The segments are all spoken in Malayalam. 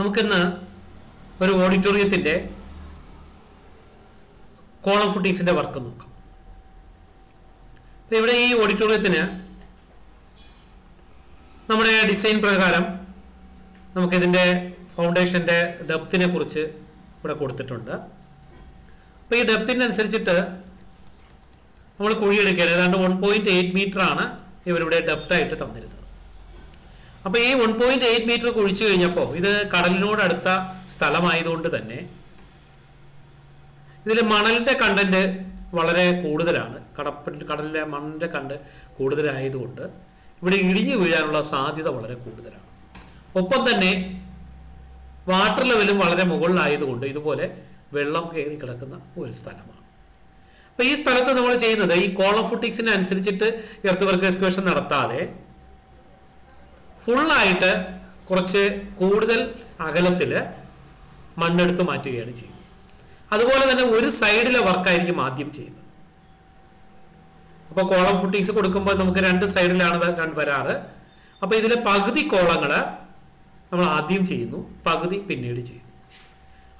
നമുക്കിന്ന് ഒരു ഓഡിറ്റോറിയത്തിൻ്റെ കോളം ഫുട്ടീസിൻ്റെ വർക്ക് നോക്കാം. ഇവിടെ ഈ ഓഡിറ്റോറിയത്തിന് നമ്മുടെ ഡിസൈൻ പ്രകാരം നമുക്കിതിൻ്റെ ഫൗണ്ടേഷൻ്റെ ഡെപ്തിനെ കുറിച്ച് ഇവിടെ കൊടുത്തിട്ടുണ്ട്. അപ്പോൾ ഈ ഡെപ്തിനനുസരിച്ചിട്ട് നമ്മൾ കുഴിയെടുക്കുകയാണ്. ഏതാണ്ട് 1.8 മീറ്ററാണ് ഇവരിവിടെ ഡെപ്തായിട്ട് തന്നിരുന്നത്. അപ്പോൾ ഈ 1.8 മീറ്റർ കുഴിച്ചു കഴിഞ്ഞപ്പോൾ ഇത് കടലിനോടടുത്ത സ്ഥലമായതുകൊണ്ട് തന്നെ ഇതിൽ മണലിൻ്റെ കണ്ടന്റ് വളരെ കൂടുതലാണ്. കടലിലെ മണ്ണിൻ്റെ കൂടുതലായതുകൊണ്ട് ഇവിടെ ഇടിഞ്ഞു വീഴാനുള്ള സാധ്യത വളരെ കൂടുതലാണ്. ഒപ്പം തന്നെ വാട്ടർ ലെവലും വളരെ മുകളിലായതുകൊണ്ട് ഇതുപോലെ വെള്ളം കയറി കിടക്കുന്ന ഒരു സ്ഥലമാണ്. അപ്പോൾ ഈ സ്ഥലത്ത് നമ്മൾ ചെയ്യുന്നത് ഈ കോളം ഫുട്ടിങ്സിന് അനുസരിച്ചിട്ട് എർത്ത് വർക്ക് എക്സ്കവേഷൻ നടത്താതെ ഫുള്ളായിട്ട് കുറച്ച് കൂടുതൽ അകലത്തിൽ മണ്ണെടുത്ത് മാറ്റുകയാണ് ചെയ്യുന്നത്. അതുപോലെ തന്നെ ഒരു സൈഡിലെ വർക്കായിരിക്കും ആദ്യം ചെയ്യുന്നത്. അപ്പോൾ കോളം ഫുട്ടിങ്സ് കൊടുക്കുമ്പോൾ നമുക്ക് 2 സൈഡിലാണ് വരാറ്. അപ്പോൾ ഇതിലെ പകുതി കോളങ്ങൾ നമ്മൾ ആദ്യം ചെയ്യുന്നു, പകുതി പിന്നീട് ചെയ്യുന്നു.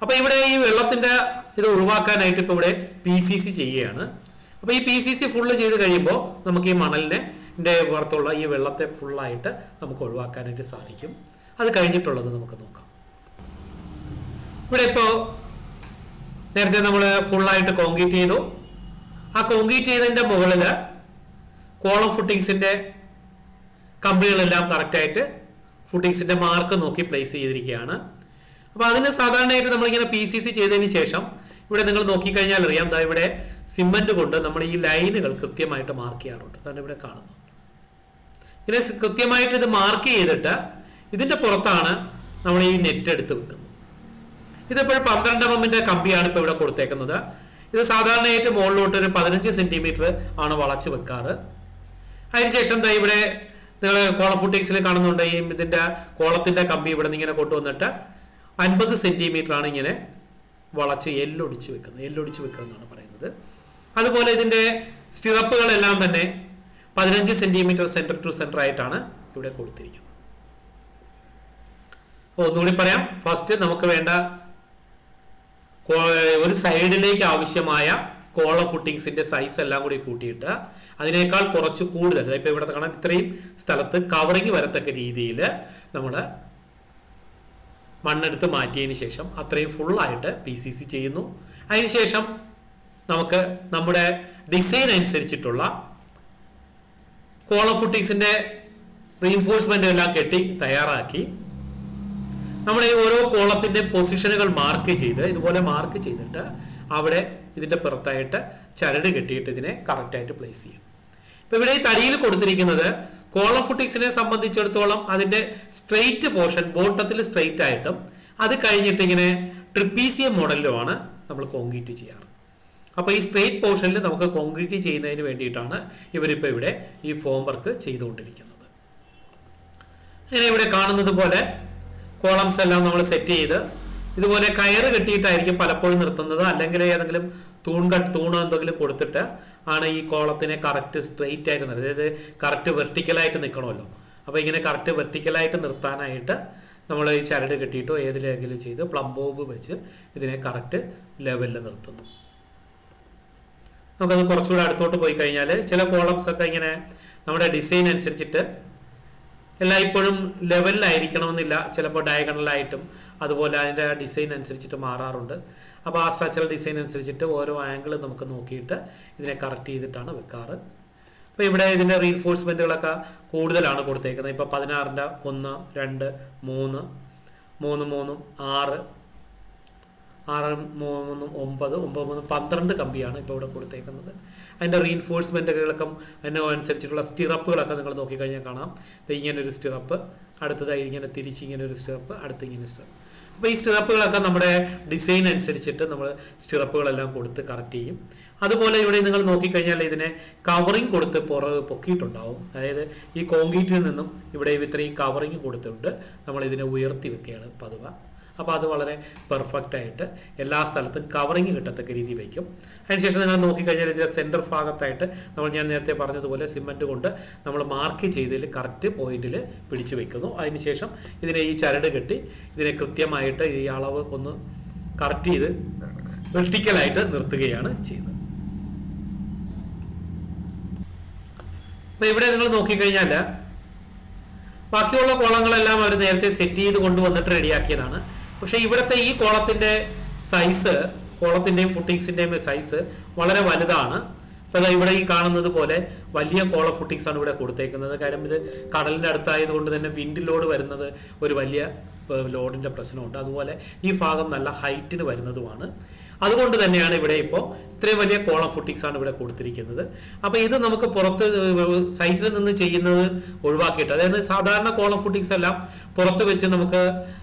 അപ്പോൾ ഇവിടെ ഈ വെള്ളത്തിൻ്റെ ഇത് ഒഴിവാക്കാനായിട്ട് ഇപ്പോൾ ഇവിടെ PCC ചെയ്യുകയാണ്. അപ്പോൾ ഈ PCC ഫുള്ള് ചെയ്ത് കഴിയുമ്പോൾ നമുക്ക് ഈ മണലിൻ്റെ പുറത്തുള്ള ഈ വെള്ളത്തെ ഫുള്ളായിട്ട് നമുക്ക് ഒഴിവാക്കാനായിട്ട് സാധിക്കും. അത് കഴിഞ്ഞിട്ടുള്ളത് നമുക്ക് നോക്കാം. ഇവിടെ ഇപ്പോൾ നേരത്തെ നമ്മൾ ഫുള്ളായിട്ട് കോൺക്രീറ്റ് ചെയ്തു. ആ കോൺക്രീറ്റ് ചെയ്തതിൻ്റെ മുകളിൽ കോളം ഫുട്ടിങ്സിൻ്റെ കമ്പികളെല്ലാം കറക്റ്റായിട്ട് ഫുട്ടിങ്സിൻ്റെ മാർക്ക് നോക്കി പ്ലേസ് ചെയ്തിരിക്കുകയാണ്. അപ്പോൾ അതിന് സാധാരണയായിട്ട് നമ്മളിങ്ങനെ PCC ചെയ്തതിന് ശേഷം ഇവിടെ നിങ്ങൾ നോക്കിക്കഴിഞ്ഞാൽ അറിയാം, ദാ ഇവിടെ സിമൻറ്റ് കൊണ്ട് നമ്മൾ ഈ ലൈനുകൾ കൃത്യമായിട്ട് മാർക്ക് ചെയ്യാറുണ്ട്. അതാണ് ഇവിടെ കാണുന്നത്. ഇങ്ങനെ കൃത്യമായിട്ട് ഇത് മാർക്ക് ചെയ്തിട്ട് ഇതിൻ്റെ പുറത്താണ് നമ്മൾ ഈ നെറ്റ് എടുത്ത് വെക്കുന്നത്. ഇതിപ്പോൾ 12 mm കമ്പിയാണ് ഇപ്പോൾ ഇവിടെ കൊടുത്തേക്കുന്നത്. ഇത് സാധാരണയായിട്ട് മുകളിലോട്ട് ഒരു 15 സെൻറ്റിമീറ്റർ ആണ് വളച്ച് വെക്കാറ്. അതിനുശേഷം ദാ ഇവിടെ നിങ്ങൾ കോളം ഫുട്ടിങ്സിൽ കാണുന്നുണ്ട്, ഈ ഇതിൻ്റെ കോളത്തിൻ്റെ കമ്പി ഇവിടെ നിന്ന് ഇങ്ങനെ കൊണ്ടുവന്നിട്ട് 50 സെൻറ്റിമീറ്റർ ആണ് ഇങ്ങനെ വളച്ച് എല്ലൊടിച്ച് വെക്കുന്നത്. എല്ലൊടിച്ച് വെക്കുക എന്നാണ് പറയുന്നത്. അതുപോലെ ഇതിൻ്റെ സ്റ്റിറപ്പുകളെല്ലാം തന്നെ 15 സെൻറ്റിമീറ്റർ സെൻറ്റർ ടു സെൻറ്റർ ആയിട്ടാണ് ഇവിടെ കൊടുത്തിരിക്കുന്നത്. ഒന്നുകൂടി പറയാം. ഫസ്റ്റ് നമുക്ക് വേണ്ട ഒരു സൈഡിലേക്ക് ആവശ്യമായ കോളം ഫുട്ടിങ്സിന്റെ സൈസ് എല്ലാം കൂടി കൂട്ടിയിട്ട് അതിനേക്കാൾ കുറച്ച് കൂടുതൽ, ഇപ്പോൾ ഇവിടെ കാണാൻ ഇത്രയും സ്ഥലത്ത് കവറിങ് വരത്തക്ക രീതിയിൽ നമ്മൾ മണ്ണെടുത്ത് മാറ്റിയതിന് ശേഷം അത്രയും ഫുള്ളായിട്ട് PCC ചെയ്യുന്നു. അതിനുശേഷം നമുക്ക് നമ്മുടെ ഡിസൈൻ അനുസരിച്ചിട്ടുള്ള കോളം ഫുട്ടിങ്സിന്റെ റീഇൻഫോഴ്സ്മെന്റ് എല്ലാം കെട്ടി തയ്യാറാക്കി നമ്മുടെ ഈ ഓരോ കോളത്തിന്റെ പൊസിഷനുകൾ മാർക്ക് ചെയ്ത് ഇതുപോലെ മാർക്ക് ചെയ്തിട്ട് അവിടെ ഇതിന്റെ പുറത്തായിട്ട് ചരട് കെട്ടിയിട്ട് ഇതിനെ കറക്റ്റായിട്ട് പ്ലേസ് ചെയ്യും. ഇപ്പൊ ഇവിടെ ഈ തടിയിൽ കൊടുത്തിരിക്കുന്നത് കോളം ഫുട്ടിങ്സിനെ സംബന്ധിച്ചിടത്തോളം അതിന്റെ സ്ട്രെയിറ്റ് പോർഷൻ ബോട്ടത്തിൽ സ്ട്രെയിറ്റ് ആയിട്ടും അത് കഴിഞ്ഞിട്ട് ഇങ്ങനെ ട്രിപ്പീസിയം മോഡലിലുമാണ് നമ്മൾ കോൺക്രീറ്റ് ചെയ്യാറ്. അപ്പോൾ ഈ സ്ട്രെയിറ്റ് പോർഷനിൽ നമുക്ക് കോൺക്രീറ്റ് ചെയ്യുന്നതിന് വേണ്ടിയിട്ടാണ് ഇവരിപ്പോൾ ഇവിടെ ഈ ഫോം വർക്ക് ചെയ്തുകൊണ്ടിരിക്കുന്നത്. അങ്ങനെ ഇവിടെ കാണുന്നത് പോലെ കോളംസ് എല്ലാം നമ്മൾ സെറ്റ് ചെയ്ത് ഇതുപോലെ കയറ് കെട്ടിയിട്ടായിരിക്കും പലപ്പോഴും നിർത്തുന്നത്, അല്ലെങ്കിൽ ഏതെങ്കിലും തൂണോ എന്തെങ്കിലും കൊടുത്തിട്ട് ആണ് ഈ കോളത്തിനെ കറക്റ്റ് സ്ട്രെയിറ്റ് ആയിട്ട് നിർത്തുന്നത്. അതായത് കറക്റ്റ് വെർട്ടിക്കലായിട്ട് നിൽക്കണമല്ലോ. അപ്പോൾ ഇങ്ങനെ കറക്റ്റ് വെർട്ടിക്കലായിട്ട് നിർത്താനായിട്ട് നമ്മൾ ഈ ചരട് കെട്ടിയിട്ടോ ഏതിലെങ്കിലും ചെയ്ത് പ്ലംബോബ് വെച്ച് ഇതിനെ കറക്റ്റ് ലെവലിൽ നിർത്തുന്നു. നമുക്കത് കുറച്ചുകൂടെ അടുത്തോട്ട് പോയി കഴിഞ്ഞാൽ ചില കോളംസ് ഒക്കെ ഇങ്ങനെ നമ്മുടെ ഡിസൈൻ അനുസരിച്ചിട്ട് എല്ലായ്പ്പോഴും ലെവലിലായിരിക്കണമെന്നില്ല, ചിലപ്പോൾ ഡയഗണലായിട്ടും അതുപോലെ അതിൻ്റെ ഡിസൈൻ അനുസരിച്ചിട്ട് മാറാറുണ്ട്. അപ്പോൾ ആ സ്ട്രക്ചറൽ ഡിസൈൻ അനുസരിച്ചിട്ട് ഓരോ ആംഗിൾ നമുക്ക് നോക്കിയിട്ട് ഇതിനെ കറക്റ്റ് ചെയ്തിട്ടാണ് വെക്കാറ്. അപ്പോൾ ഇവിടെ ഇതിൻ്റെ റീഇൻഫോഴ്സ്മെൻറ്റുകളൊക്കെ കൂടുതലാണ് കൊടുത്തേക്കുന്നത്. ഇപ്പോൾ 16-ൻ്റെ 1, 2, 3, 3, 6, 6, 3, 9, 9, 12 കമ്പിയാണ് ഇപ്പോൾ ഇവിടെ കൊടുത്തേക്കുന്നത്. അതിൻ്റെ റീഇൻഫോഴ്സ്മെൻറ്റുകളൊക്കെ അതിനനുസരിച്ചിട്ടുള്ള സ്റ്റിറപ്പുകളൊക്കെ നിങ്ങൾ നോക്കിക്കഴിഞ്ഞാൽ കാണാം. ഇങ്ങനെ ഒരു സ്റ്റിറപ്പ്, അടുത്തതായി ഇങ്ങനെ തിരിച്ച് ഇങ്ങനെ ഒരു സ്റ്റിറപ്പ്, അടുത്ത് ഇങ്ങനെ സ്റ്റിറപ്പ്. അപ്പോൾ ഈ സ്റ്റിറപ്പുകളൊക്കെ നമ്മുടെ ഡിസൈൻ അനുസരിച്ചിട്ട് നമ്മൾ സ്റ്റിറപ്പുകളെല്ലാം കൊടുത്ത് കറക്റ്റ് ചെയ്യും. അതുപോലെ ഇവിടെ നിങ്ങൾ നോക്കിക്കഴിഞ്ഞാൽ ഇതിനെ കവറിങ് കൊടുത്ത് പൊക്കിയിട്ടുണ്ടാവും. അതായത് ഈ കോൺക്രീറ്റിൽ നിന്നും ഇവിടെ ഇത്രയും കവറിങ് കൊടുത്തിട്ട് നമ്മൾ ഇതിനെ ഉയർത്തി വെക്കുകയാണ് പതിവ്. അപ്പോൾ അത് വളരെ പെർഫെക്റ്റ് ആയിട്ട് എല്ലാ സ്ഥലത്തും കവറിങ് കിട്ടത്തക്ക രീതി വയ്ക്കും. അതിനുശേഷം നിങ്ങൾ നോക്കിക്കഴിഞ്ഞാൽ ഇതിൻ്റെ സെൻറ്റർ ഭാഗത്തായിട്ട് ഞാൻ നേരത്തെ പറഞ്ഞതുപോലെ സിമൻറ്റ് കൊണ്ട് നമ്മൾ മാർക്ക് ചെയ്തതിൽ കറക്റ്റ് പോയിന്റിൽ പിടിച്ചു വെക്കുന്നു. അതിനുശേഷം ഇതിനെ ഈ ചരട് കെട്ടി ഇതിനെ കൃത്യമായിട്ട് ഈ അളവ് ഒന്ന് കറക്റ്റ് ചെയ്ത് വെർട്ടിക്കലായിട്ട് നിർത്തുകയാണ് ചെയ്യുന്നത്. അപ്പോൾ ഇവിടെ നിങ്ങൾ നോക്കിക്കഴിഞ്ഞാൽ ബാക്കിയുള്ള കോളങ്ങളെല്ലാം അവർ നേരത്തെ സെറ്റ് ചെയ്ത് കൊണ്ടുവന്നിട്ട് റെഡിയാക്കിയതാണ്. പക്ഷെ ഇവിടുത്തെ ഈ കോളത്തിൻ്റെ സൈസ്, കോളത്തിൻ്റെയും ഫുട്ടിങ്സിൻ്റെയും സൈസ് വളരെ വലുതാണ്. അപ്പോൾ ഇവിടെ ഈ കാണുന്നത് പോലെ വലിയ കോള ഫുട്ടിങ്സ് ആണ് ഇവിടെ കൊടുത്തേക്കുന്നത്. കാര്യം ഇത് കടലിൻ്റെ അടുത്തായതുകൊണ്ട് തന്നെ വിൻഡ് ലോഡ് വരുന്നത് ഒരു വലിയ ലോഡിൻ്റെ പ്രശ്നമുണ്ട്. അതുപോലെ ഈ ഭാഗം നല്ല ഹൈറ്റിന് വരുന്നതുമാണ്. അതുകൊണ്ട് തന്നെയാണ് ഇവിടെ ഇപ്പോൾ ഇത്രയും വലിയ കോളം ഫുട്ടിങ്സ് ആണ് ഇവിടെ കൊടുത്തിരിക്കുന്നത്. അപ്പോൾ ഇത് നമുക്ക് പുറത്ത് സൈറ്റിൽ നിന്ന് ചെയ്യുന്നത് ഒഴിവാക്കിയിട്ട്, അതായത് സാധാരണ കോളം ഫുട്ടിങ്സ് എല്ലാം പുറത്ത് വെച്ച് നമുക്ക്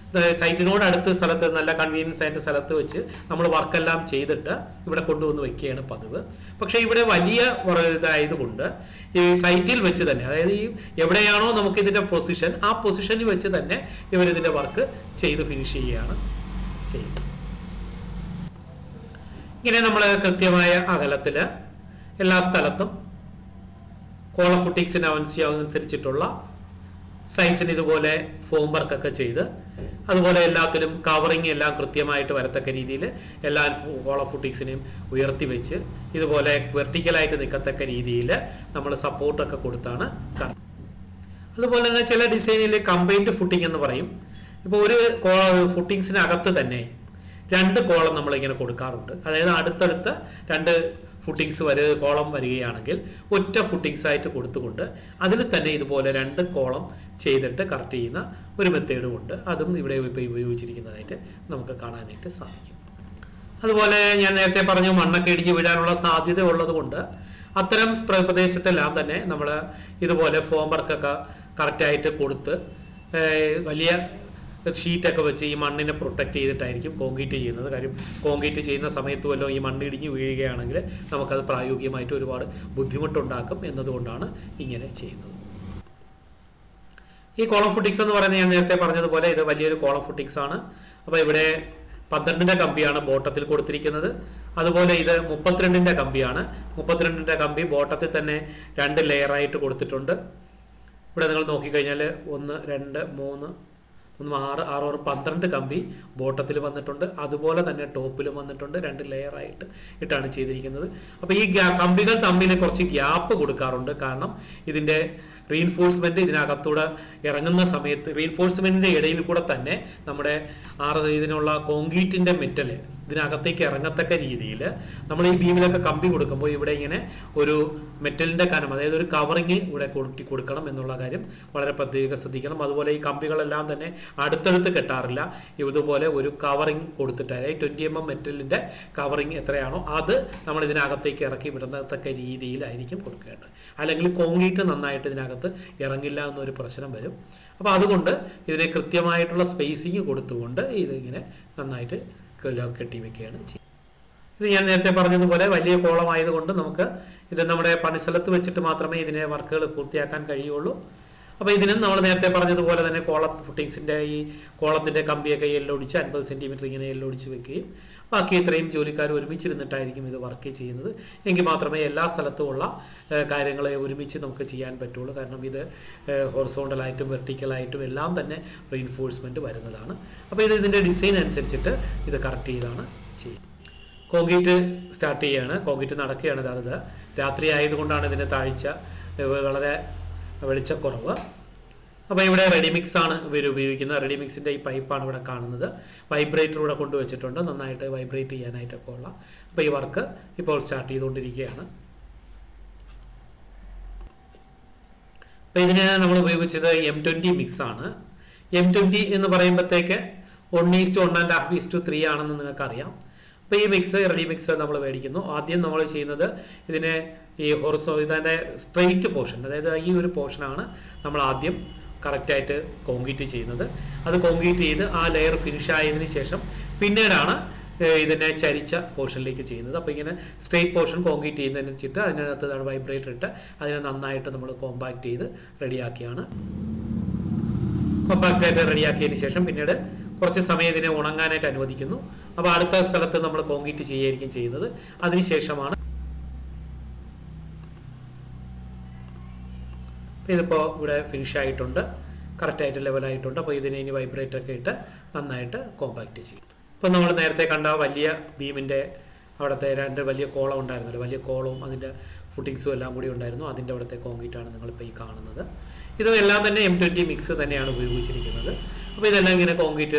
സൈറ്റിനോട് അടുത്ത സ്ഥലത്ത് നല്ല കൺവീനിയൻസ് ആയിട്ട് സ്ഥലത്ത് വെച്ച് നമ്മൾ വർക്കെല്ലാം ചെയ്തിട്ട് ഇവിടെ കൊണ്ടുവന്ന് വെക്കുകയാണ് പതിവ്. പക്ഷേ ഇവിടെ വലിയ ഇതായതുകൊണ്ട് ഈ സൈറ്റിൽ വെച്ച് തന്നെ, അതായത് ഈ എവിടെയാണോ നമുക്ക് ഇതിൻ്റെ പൊസിഷൻ, ആ പൊസിഷനിൽ വെച്ച് തന്നെ ഇവരിതിൻ്റെ വർക്ക് ചെയ്ത് ഫിനിഷ് ചെയ്യുകയാണ് ചെയ്യുന്നത്. ഇങ്ങനെ നമ്മൾ കൃത്യമായ അകലത്തിൽ എല്ലാ സ്ഥലത്തും കോളം ഫുട്ടിങ്സിന് അനുസരിച്ചിട്ടുള്ള സൈസിന് ഇതുപോലെ ഫോം വർക്കൊക്കെ ചെയ്ത്, അതുപോലെ എല്ലാത്തിലും കവറിങ് എല്ലാം കൃത്യമായിട്ട് വരത്തക്ക രീതിയിൽ എല്ലാ കോളം ഫുട്ടിങ്സിനെയും ഉയർത്തി വെച്ച് ഇതുപോലെ വെർട്ടിക്കലായിട്ട് നിൽക്കത്തക്ക രീതിയിൽ നമ്മൾ സപ്പോർട്ടൊക്കെ കൊടുത്താണ് കാണുന്നത്. അതുപോലെ തന്നെ ചില ഡിസൈനിൽ കമ്പൈൻഡ് ഫുട്ടിങ് എന്ന് പറയും. ഇപ്പോൾ ഒരു ഫുട്ടിങ്സിനകത്ത് തന്നെ 2 കോളം നമ്മളിങ്ങനെ കൊടുക്കാറുണ്ട്. അതായത് അടുത്തടുത്ത് 2 ഫുട്ടിങ്സ് കോളം വരികയാണെങ്കിൽ ഒറ്റ ഫുട്ടിങ്സ് ആയിട്ട് കൊടുത്തുകൊണ്ട് അതിൽ തന്നെ ഇതുപോലെ 2 കോളം ചെയ്തിട്ട് കറക്റ്റ് ചെയ്യുന്ന ഒരു മെത്തേഡും ഉണ്ട്. അതും ഇവിടെ ഇപ്പോൾ ഉപയോഗിച്ചിരിക്കുന്നതായിട്ട് നമുക്ക് കാണാനായിട്ട് സാധിക്കും. അതുപോലെ ഞാൻ നേരത്തെ പറഞ്ഞു, മണ്ണൊക്കെ ഇടിഞ്ഞ് വീഴാനുള്ള സാധ്യത ഉള്ളത് കൊണ്ട് അത്തരം പ്രദേശത്തെല്ലാം തന്നെ നമ്മൾ ഇതുപോലെ ഫോം വർക്കൊക്കെ കറക്റ്റായിട്ട് കൊടുത്ത് വലിയ ഷീറ്റൊക്കെ വെച്ച് ഈ മണ്ണിനെ പ്രൊട്ടക്ട് ചെയ്തിട്ടായിരിക്കും കോൺക്രീറ്റ് ചെയ്യുന്നത്. കാര്യം കോൺക്രീറ്റ് ചെയ്യുന്ന സമയത്ത് വല്ലതും ഈ മണ്ണ് ഇടിഞ്ഞ് വീഴുകയാണെങ്കിൽ നമുക്കത് പ്രായോഗികമായിട്ട് ഒരുപാട് ബുദ്ധിമുട്ടുണ്ടാക്കും എന്നതുകൊണ്ടാണ് ഇങ്ങനെ ചെയ്യുന്നത്. ഈ കോളം ഫുട്ടിങ്സ് എന്ന് പറയുന്നത് ഞാൻ നേരത്തെ പറഞ്ഞതുപോലെ ഇത് വലിയൊരു കോളം ഫുട്ടിങ്സ് ആണ്. അപ്പോൾ ഇവിടെ 12ന്റെ കമ്പിയാണ് ബോട്ടത്തിൽ കൊടുത്തിരിക്കുന്നത്. അതുപോലെ ഇത് 32ന്റെ കമ്പിയാണ്. 32ന്റെ കമ്പി ബോട്ടത്തിൽ തന്നെ 2 ലെയറായിട്ട് കൊടുത്തിട്ടുണ്ട്. ഇവിടെ നിങ്ങൾ നോക്കിക്കഴിഞ്ഞാൽ 1, 2, 3, 6, 12 കമ്പി ബോട്ടത്തിൽ വന്നിട്ടുണ്ട്. അതുപോലെ തന്നെ ടോപ്പിലും വന്നിട്ടുണ്ട്. 2 ലെയറായിട്ട് ഇട്ടാണ് ചെയ്തിരിക്കുന്നത്. അപ്പോൾ ഈ കമ്പികൾ തമ്മിൽ കുറച്ച് ഗ്യാപ്പ് കൊടുക്കാറുണ്ട്. കാരണം ഇതിൻ്റെ റീൻഫോഴ്സ്മെൻറ്റ് ഇതിനകത്തൂടെ ഇറങ്ങുന്ന സമയത്ത് റീൻഫോഴ്സ്മെൻറ്റിൻ്റെ ഇടയിൽ കൂടെ തന്നെ നമ്മുടെ ഇതിനുള്ള കോൺക്രീറ്റിൻ്റെ മെറ്റൽ ഇതിനകത്തേക്ക് ഇറങ്ങത്തക്ക രീതിയിൽ നമ്മൾ ഈ ബീമിലൊക്കെ കമ്പി കൊടുക്കുമ്പോൾ ഇവിടെ ഇങ്ങനെ ഒരു മെറ്റലിൻ്റെ കനം, അതായത് ഒരു കവറിങ് ഇവിടെ കൊടുക്കണം എന്നുള്ള കാര്യം വളരെ പ്രത്യേകം ശ്രദ്ധിക്കണം. അതുപോലെ ഈ കമ്പികളെല്ലാം തന്നെ അടുത്തടുത്ത് കെട്ടാറില്ല. ഇതുപോലെ ഒരു കവറിങ് കൊടുത്തിട്ട്, അതായത് 20 mm മെറ്റലിൻ്റെ കവറിങ് എത്രയാണോ അത് നമ്മൾ ഇതിനകത്തേക്ക് ഇറക്കി വിടത്തക്ക രീതിയിലായിരിക്കും കൊടുക്കേണ്ടത്. അല്ലെങ്കിൽ കോൺക്രീറ്റ് നന്നായിട്ട് ഇതിനകത്ത് ഇറങ്ങില്ല എന്നൊരു പ്രശ്നം വരും. അപ്പോൾ അതുകൊണ്ട് ഇതിനെ കൃത്യമായിട്ടുള്ള സ്പേസിങ് കൊടുത്തുകൊണ്ട് ഇതിങ്ങനെ നന്നായിട്ട് കെട്ടിവെക്കുകയാണ് ചെയ്യുന്നത്. ഇത് ഞാൻ നേരത്തെ പറഞ്ഞതുപോലെ വലിയ കോളമായതുകൊണ്ട് നമുക്ക് ഇത് നമ്മുടെ പണിസ്ഥലത്ത് വെച്ചിട്ട് മാത്രമേ ഇതിനെ വർക്കുകൾ പൂർത്തിയാക്കാൻ കഴിയുള്ളൂ. അപ്പോൾ ഇതിനും നമ്മൾ നേരത്തെ പറഞ്ഞതുപോലെ തന്നെ ഫുട്ടിങ്സിൻ്റെ ഈ കോളത്തിൻ്റെ കമ്പിയൊക്കെ എല്ലൊടിച്ച് 50 സെൻറ്റിമീറ്റർ ഇങ്ങനെ എല്ലൊടിച്ച് വെക്കുകയും ബാക്കി ഇത്രയും ജോലിക്കാർ ഒരുമിച്ചിരുന്നിട്ടായിരിക്കും ഇത് വർക്ക് ചെയ്യുന്നത്. എങ്കിൽ മാത്രമേ എല്ലാ സ്ഥലത്തുമുള്ള കാര്യങ്ങളെ ഒരുമിച്ച് നമുക്ക് ചെയ്യാൻ പറ്റുള്ളൂ. കാരണം ഇത് ഹൊറിസോണ്ടലായിട്ടും വെർട്ടിക്കലായിട്ടും എല്ലാം തന്നെ റീൻഫോഴ്സ്മെൻറ്റ് വരുന്നതാണ്. അപ്പോൾ ഇതിൻ്റെ ഡിസൈൻ അനുസരിച്ചിട്ട് ഇത് കറക്റ്റ് ചെയ്താണ് ചെയ്യുന്നത്. കോൺക്രീറ്റ് സ്റ്റാർട്ട് ചെയ്യുകയാണ്, കോൺക്രീറ്റ് നടക്കുകയാണ്. ഇതാണിത്. രാത്രി ആയതുകൊണ്ടാണ് ഇതിൻ്റെ താഴ്ച വളരെ വെളിച്ചക്കുറവ്. അപ്പോൾ ഇവിടെ റെഡിമിക്സ് ആണ് ഇവർ ഉപയോഗിക്കുന്നത്. റെഡിമിക്സിൻ്റെ ഈ പൈപ്പാണ് ഇവിടെ കാണുന്നത്. വൈബ്രേറ്റർ ഇവിടെ കൊണ്ടുവച്ചിട്ടുണ്ട്, നന്നായിട്ട് വൈബ്രേറ്റ് ചെയ്യാനായിട്ടൊക്കെ ഉള്ള. അപ്പോൾ ഈ വർക്ക് ഇപ്പോൾ സ്റ്റാർട്ട് ചെയ്തുകൊണ്ടിരിക്കുകയാണ്. അപ്പോൾ ഇതിന് നമ്മൾ ഉപയോഗിച്ചത് M20 മിക്സ് ആണ്. M20 എന്ന് പറയുമ്പോഴത്തേക്ക് 1:1.5:3 ആണെന്ന് നിങ്ങൾക്കറിയാം. അപ്പോൾ ഈ റെഡി മിക്സ് നമ്മൾ മേടിക്കുന്നു. ആദ്യം നമ്മൾ ചെയ്യുന്നത് ഇതിനെ ഇതിൻ്റെ സ്ട്രെയിറ്റ് പോർഷൻ, അതായത് ഈ ഒരു പോർഷനാണ് നമ്മൾ ആദ്യം കറക്റ്റായിട്ട് കോൺക്രീറ്റ് ചെയ്യുന്നത്. അത് കോൺക്രീറ്റ് ചെയ്ത് ആ ലെയർ ഫിനിഷ് ആയതിനു ശേഷം പിന്നീടാണ് ഇതിനെ ചരിച്ച പോർഷനിലേക്ക് ചെയ്യുന്നത്. അപ്പോൾ ഇങ്ങനെ സ്ട്രെയിറ്റ് പോർഷൻ കോൺക്രീറ്റ് ചെയ്യുന്നതിന് വെച്ചിട്ട് അതിനകത്ത് വൈബ്രേറ്റർ ഇട്ട് അതിനെ നന്നായിട്ട് നമ്മൾ കോമ്പാക്ട് ചെയ്ത് റെഡിയാക്കിയാണ്. കോമ്പാക്റ്റായിട്ട് റെഡിയാക്കിയതിന് ശേഷം പിന്നീട് കുറച്ച് സമയം ഇതിനെ ഉണങ്ങാനായിട്ട് അനുവദിക്കുന്നു. അപ്പോൾ അടുത്ത സ്ഥലത്ത് നമ്മൾ കോൺക്രീറ്റ് ചെയ്യുകയായിരിക്കും ചെയ്യുന്നത്. അതിനുശേഷമാണ് ഇതിപ്പോൾ ഇവിടെ ഫിനിഷ് ആയിട്ടുണ്ട്, കറക്റ്റായിട്ട് ലെവലായിട്ടുണ്ട്. അപ്പോൾ ഇതിനെ ഇനി വൈബ്രേറ്ററൊക്കെ ഇട്ട് നന്നായിട്ട് കോമ്പാക്റ്റ് ചെയ്യും. ഇപ്പോൾ നമ്മൾ നേരത്തെ കണ്ട വലിയ ബീമിൻ്റെ അവിടുത്തെ 2 വലിയ കോളം ഉണ്ടായിരുന്നല്ലോ, വലിയ കോളവും അതിൻ്റെ ഫുട്ടിങ്സും എല്ലാം കൂടി ഉണ്ടായിരുന്നു. അതിൻ്റെ അവിടുത്തെ കോൺക്രീറ്റാണ് നിങ്ങളിപ്പോൾ ഈ കാണുന്നത്. ഇതെല്ലാം തന്നെ M20 മിക്സ് തന്നെയാണ് ഉപയോഗിച്ചിരിക്കുന്നത്. അപ്പോൾ ഇതെല്ലാം ഇങ്ങനെ കോൺക്രീറ്റ്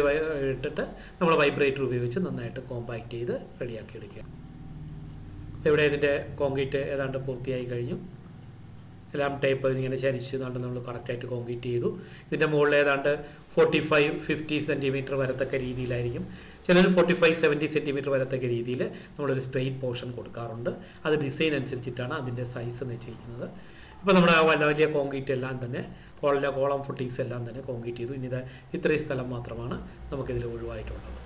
ഇട്ടിട്ട് നമ്മൾ വൈബ്രേറ്റർ ഉപയോഗിച്ച് നന്നായിട്ട് കോമ്പാക്റ്റ് ചെയ്ത് റെഡിയാക്കി എടുക്കുക. ഇവിടെ ഇതിൻ്റെ കോൺക്രീറ്റ് ഏതാണ്ട് പൂർത്തിയായി കഴിഞ്ഞു. എല്ലാം ടേപ്പ് ഇങ്ങനെ ചരിച്ച് നമ്മൾ കറക്റ്റായിട്ട് കോൺക്രീറ്റ് ചെയ്തു. ഇതിൻ്റെ മുകളിൽ ഏതാണ്ട് 45-50 സെൻറ്റിമീറ്റർ വരത്തക്ക രീതിയിലായിരിക്കും, ചിലർ 45-70 സെൻറ്റിമീറ്റർ വരത്തക്ക രീതിയിൽ നമ്മളൊരു സ്ട്രെയിറ്റ് പോർഷൻ കൊടുക്കാറുണ്ട്. അത് ഡിസൈൻ അനുസരിച്ചിട്ടാണ് അതിൻ്റെ സൈസ് നിശ്ചയിക്കുന്നത്. ഇപ്പോൾ നമ്മുടെ വലിയ കോൺക്രീറ്റ് എല്ലാം തന്നെ കോളം ഫുട്ടിങ്സ് എല്ലാം തന്നെ കോൺക്രീറ്റ് ചെയ്തു. ഇനി ഇത്രയും സ്ഥലം മാത്രമാണ് നമുക്കിതിൽ ഒഴിവായിട്ടുള്ളത്.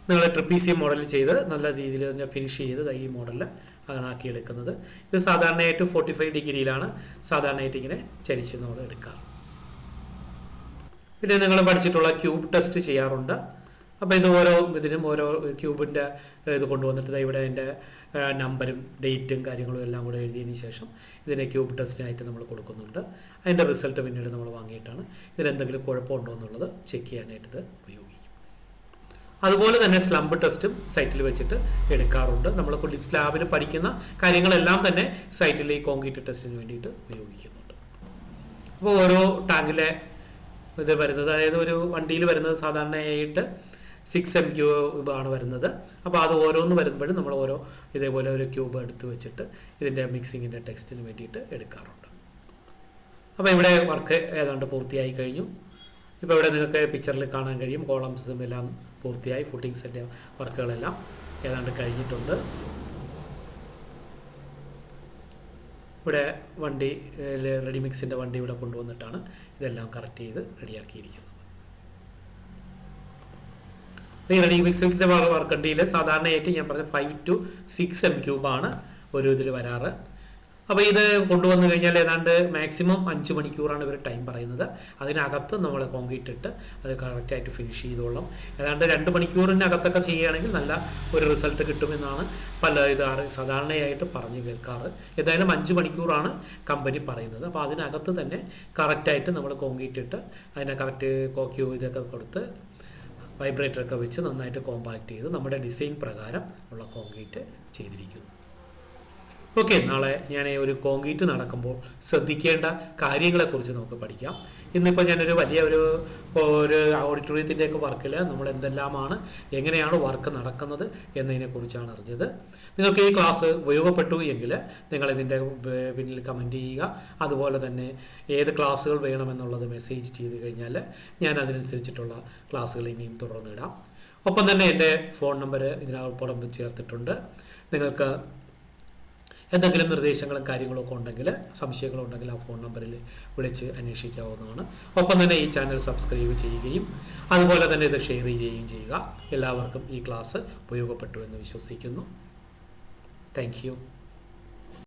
നിങ്ങൾ ട്രിപ്പീസിയം മോഡൽ ചെയ്ത് നല്ല രീതിയിൽ തന്നെ ഫിനിഷ് ചെയ്ത് ഈ മോഡലിൽ ആക്കി എടുക്കുന്നത്. ഇത് സാധാരണയായിട്ട് 45 ഡിഗ്രിയിലാണ് സാധാരണയായിട്ട് ഇങ്ങനെ ചരിച്ച് നമ്മൾ എടുക്കാറ്. പിന്നെ നിങ്ങൾ പഠിച്ചിട്ടുള്ള ക്യൂബ് ടെസ്റ്റ് ചെയ്യാറുണ്ട്. അപ്പോൾ ഇത് ഇതിനും ഓരോ ക്യൂബിൻ്റെ ഇത് കൊണ്ടുവന്നിട്ട് ഇവിടെ അതിൻ്റെ നമ്പരും ഡേറ്റും കാര്യങ്ങളും എല്ലാം കൂടെ എഴുതിയതിന് ശേഷം ഇതിനെ ക്യൂബ് ടെസ്റ്റിനായിട്ട് നമ്മൾ കൊടുക്കുന്നുണ്ട്. അതിൻ്റെ റിസൾട്ട് പിന്നീട് നമ്മൾ വാങ്ങിയിട്ടാണ് ഇതിലെന്തെങ്കിലും കുഴപ്പമുണ്ടോ എന്നുള്ളത് ചെക്ക് ചെയ്യാനായിട്ട് ഇത് ഉപയോഗിക്കും. അതുപോലെ തന്നെ സ്ലംബ് ടെസ്റ്റും സൈറ്റിൽ വെച്ചിട്ട് എടുക്കാറുണ്ട്. നമ്മൾ സ്ലാബിൽ പഠിക്കുന്ന കാര്യങ്ങളെല്ലാം തന്നെ സൈറ്റിൽ ഈ കോൺക്രീറ്റ് ടെസ്റ്റിന് വേണ്ടിയിട്ട് ഉപയോഗിക്കുന്നുണ്ട്. അപ്പോൾ ഓരോ ടാങ്കിലെ ഇത് വരുന്നത്, അതായത് ഒരു വണ്ടിയിൽ വരുന്നത് സാധാരണയായിട്ട് 6 m³ ആണ് വരുന്നത്. അപ്പോൾ അത് ഓരോന്ന് വരുമ്പോഴും നമ്മൾ ഇതേപോലെ ഒരു ക്യൂബ് എടുത്ത് വെച്ചിട്ട് ഇതിൻ്റെ മിക്സിങ്ങിൻ്റെ ടെസ്റ്റിന് വേണ്ടിയിട്ട് എടുക്കാറുണ്ട്. അപ്പോൾ ഇവിടെ വർക്ക് ഏതാണ്ട് പൂർത്തിയായി കഴിഞ്ഞു. ഇപ്പോൾ ഇവിടെ നിങ്ങൾക്ക് പിക്ചറിൽ കാണാൻ കഴിയും കോളംസും എല്ലാം പൂർത്തിയായി. ഫുട്ടിങ്സിൻ്റെ വർക്കുകളെല്ലാം ഏതാണ്ട് കഴിഞ്ഞിട്ടുണ്ട്. ഇവിടെ വണ്ടി റെഡിമിക്സിൻ്റെ വണ്ടി ഇവിടെ കൊണ്ടുവന്നിട്ടാണ് ഇതെല്ലാം കറക്റ്റ് ചെയ്ത് റെഡിയാക്കിയിരിക്കുന്നത്. ഈ റെഡിമിക്സിൻ്റെ വർക്കണ്ടിയിൽ സാധാരണയായിട്ട് ഞാൻ പറഞ്ഞ 5-6 m³ ആണ് ഒരു ഇതിൽ വരാറ്. അപ്പോൾ ഇത് കൊണ്ടുവന്നു കഴിഞ്ഞാൽ ഏതാണ്ട് മാക്സിമം 5 മണിക്കൂറാണ് ഇവർ ടൈം പറയുന്നത്. അതിനകത്ത് നമ്മൾ കോൺക്രീറ്റ് ഇട്ട് അത് കറക്റ്റായിട്ട് ഫിനിഷ് ചെയ്തോളാം. ഏതാണ്ട് 2 മണിക്കൂറിനകത്തൊക്കെ ചെയ്യുകയാണെങ്കിൽ നല്ല ഒരു റിസൾട്ട് കിട്ടുമെന്നാണ് സാധാരണയായിട്ട് പറഞ്ഞു കേൾക്കാറ്. ഏതായാലും 5 മണിക്കൂറാണ് കമ്പനി പറയുന്നത്. അപ്പോൾ അതിനകത്ത് തന്നെ കറക്റ്റായിട്ട് നമ്മൾ കോൺക്രീറ്റ് ഇട്ട് അതിനെ കറക്റ്റ് കോക്യൂ ഇതൊക്കെ കൊടുത്ത് വൈബ്രേറ്ററൊക്കെ വെച്ച് നന്നായിട്ട് കോമ്പാക്റ്റ് ചെയ്ത് നമ്മുടെ ഡിസൈൻ പ്രകാരം ഉള്ള കോൺക്രീറ്റ് ചെയ്തിരിക്കുന്നു. ഓക്കെ, നാളെ ഞാൻ ഒരു കോൺക്രീറ്റ് നടക്കുമ്പോൾ ശ്രദ്ധിക്കേണ്ട കാര്യങ്ങളെക്കുറിച്ച് നമുക്ക് പഠിക്കാം. ഇന്നിപ്പോൾ ഞാനൊരു വലിയ ഒരു ഓഡിറ്റോറിയത്തിൻ്റെയൊക്കെ വർക്കിൽ നമ്മൾ എന്തെല്ലാമാണ്, എങ്ങനെയാണ് വർക്ക് നടക്കുന്നത് എന്നതിനെക്കുറിച്ചാണ് അറിഞ്ഞത്. നിങ്ങൾക്ക് ഈ ക്ലാസ് ഉപയോഗപ്പെട്ടു എങ്കിൽ നിങ്ങളിതിൻ്റെ പിന്നിൽ കമൻറ്റ് ചെയ്യുക. അതുപോലെ തന്നെ ഏത് ക്ലാസ്സുകൾ വേണമെന്നുള്ളത് മെസ്സേജ് ചെയ്ത് കഴിഞ്ഞാൽ ഞാൻ അതിനനുസരിച്ചിട്ടുള്ള ക്ലാസ്സുകൾ ഇനിയും തുടർന്നിടാം. ഒപ്പം തന്നെ എൻ്റെ ഫോൺ നമ്പർ ഇതിനോടൊപ്പം ചേർത്തിട്ടുണ്ട്. നിങ്ങൾക്ക് എന്തെങ്കിലും നിർദ്ദേശങ്ങളും കാര്യങ്ങളൊക്കെ ഉണ്ടെങ്കിൽ, സംശയങ്ങളുണ്ടെങ്കിൽ ആ ഫോൺ നമ്പറിൽ വിളിച്ച് അന്വേഷിക്കാവുന്നതാണ്. ഒപ്പം തന്നെ ഈ ചാനൽ സബ്സ്ക്രൈബ് ചെയ്യുകയും അതുപോലെ തന്നെ ഇത് ഷെയർ ചെയ്യുകയും ചെയ്യുക. എല്ലാവർക്കും ഈ ക്ലാസ് ഉപയോഗപ്പെട്ടു എന്ന് വിശ്വസിക്കുന്നു. Thank you.